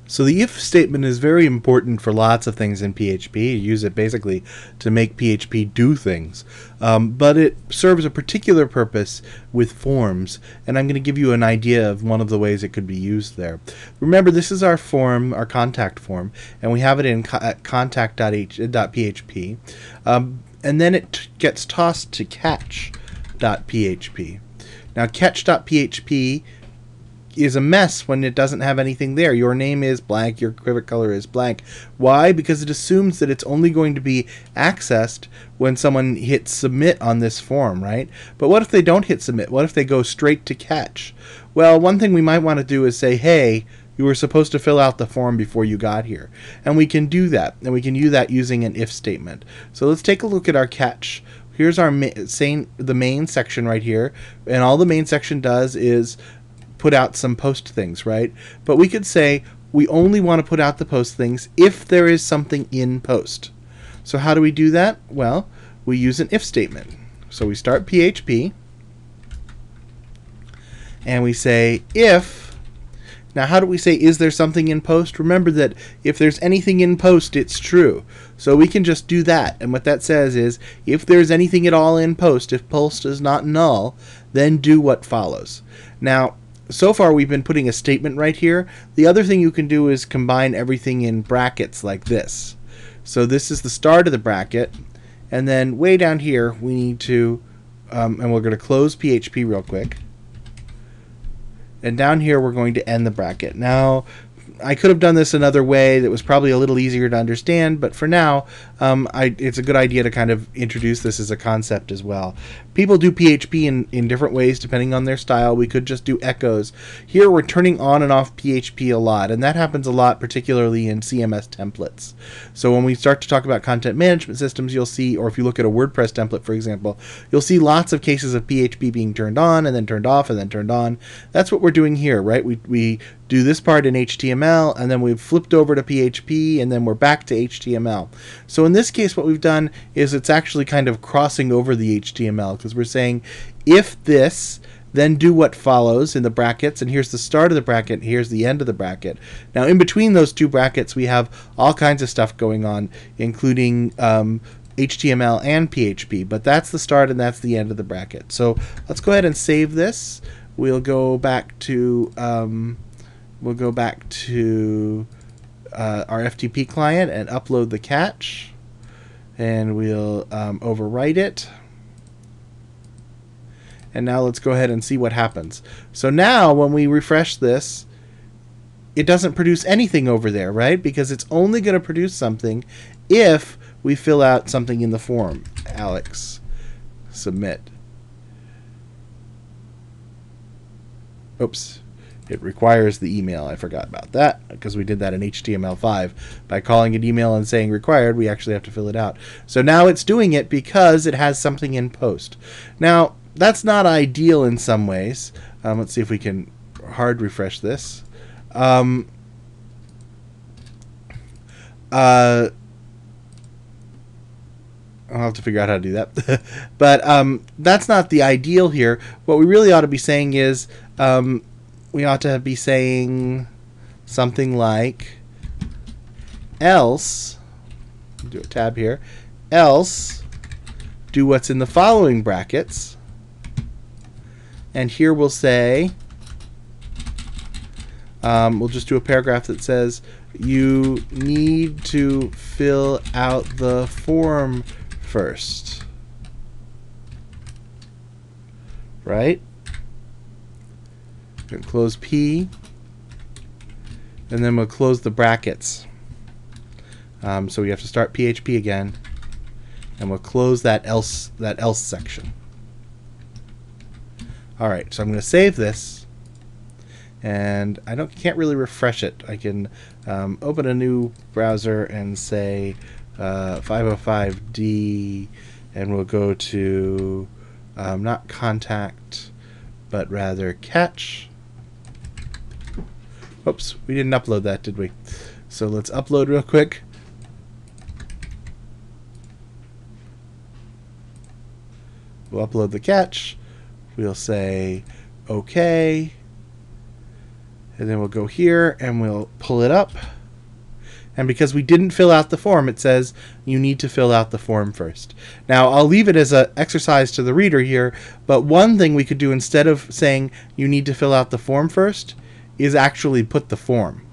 So the if statement is very important for lots of things in PHP. You use it basically to make PHP do things. But it serves a particular purpose with forms, and I'm going to give you an idea of one of the ways it could be used there. Remember, this is our form, our contact form, and we have it in contact.php, and then it gets tossed to catch.php. Now, catch.php is a mess when it doesn't have anything there. Your name is blank, your pivot color is blank. Why? Because it assumes that it's only going to be accessed when someone hits submit on this form, right? But what if they don't hit submit? What if they go straight to catch? Well, one thing we might want to do is say, hey, you were supposed to fill out the form before you got here. And we can do that. And we can do that using an if statement. So let's take a look at our catch. Here's our the main section right here. And all the main section does is put out some post things, right? But we could say we only want to put out the post things if there is something in post. So how do we do that? Well, we use an if statement. So we start PHP and we say if. Now how do we say is there something in post? Remember that if there's anything in post, it's true. So we can just do that. And what that says is if there's anything at all in post, if post is not null, then do what follows. Now, so far we've been putting a statement right here. The other thing you can do is combine everything in brackets like this. So this is the start of the bracket, and then way down here we need to, and we're going to close PHP real quick. And down here we're going to end the bracket. Now, I could have done this another way that was probably a little easier to understand, but for now, it's a good idea to kind of introduce this as a concept as well. People do PHP in different ways depending on their style. We could just do echoes. Here we're turning on and off PHP a lot, and that happens a lot, particularly in CMS templates. So when we start to talk about content management systems, you'll see, or if you look at a WordPress template, for example, you'll see lots of cases of PHP being turned on and then turned off and then turned on. That's what we're doing here, right? We do this part in HTML, and then we've flipped over to PHP, and then we're back to HTML. So in this case, what we've done is it's actually kind of crossing over the HTML, because we're saying if this, then do what follows in the brackets, and here's the start of the bracket, here's the end of the bracket. Now in between those two brackets we have all kinds of stuff going on, including HTML and PHP, but that's the start and that's the end of the bracket. So let's go ahead and save this. We'll go back to our FTP client and upload the catch, and we'll overwrite it. And now let's go ahead and see what happens. So now when we refresh this, it doesn't produce anything over there, right? Because it's only going to produce something if we fill out something in the form. Alex, submit. Oops. It requires the email. I forgot about that because we did that in HTML5. By calling it email and saying required, we actually have to fill it out. So now it's doing it because it has something in post. Now, that's not ideal in some ways. Let's see if we can hard refresh this. I'll have to figure out how to do that. But that's not the ideal here. What we really ought to be saying is we ought to be saying something like else, do a tab here, else do what's in the following brackets. And here we'll say, we'll just do a paragraph that says, you need to fill out the form first. Right? We're going to close P, and then we'll close the brackets. So we have to start PHP again, and we'll close that else section. All right, so I'm going to save this, and I can't really refresh it. I can open a new browser and say 505D, and we'll go to not contact, but rather catch. Oops, we didn't upload that, did we? So let's upload real quick. We'll upload the catch. We'll say OK, And then we'll go here and we'll pull it up. And because we didn't fill out the form, it says you need to fill out the form first. Now, I'll leave it as an exercise to the reader here, but one thing we could do instead of saying you need to fill out the form first is actually put the form.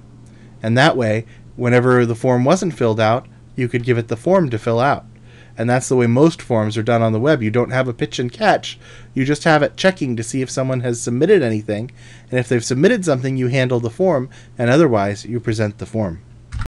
And that way, whenever the form wasn't filled out, you could give it the form to fill out. And that's the way most forms are done on the web. You don't have a pitch and catch. You just have it checking to see if someone has submitted anything. And if they've submitted something, you handle the form, and otherwise, you present the form.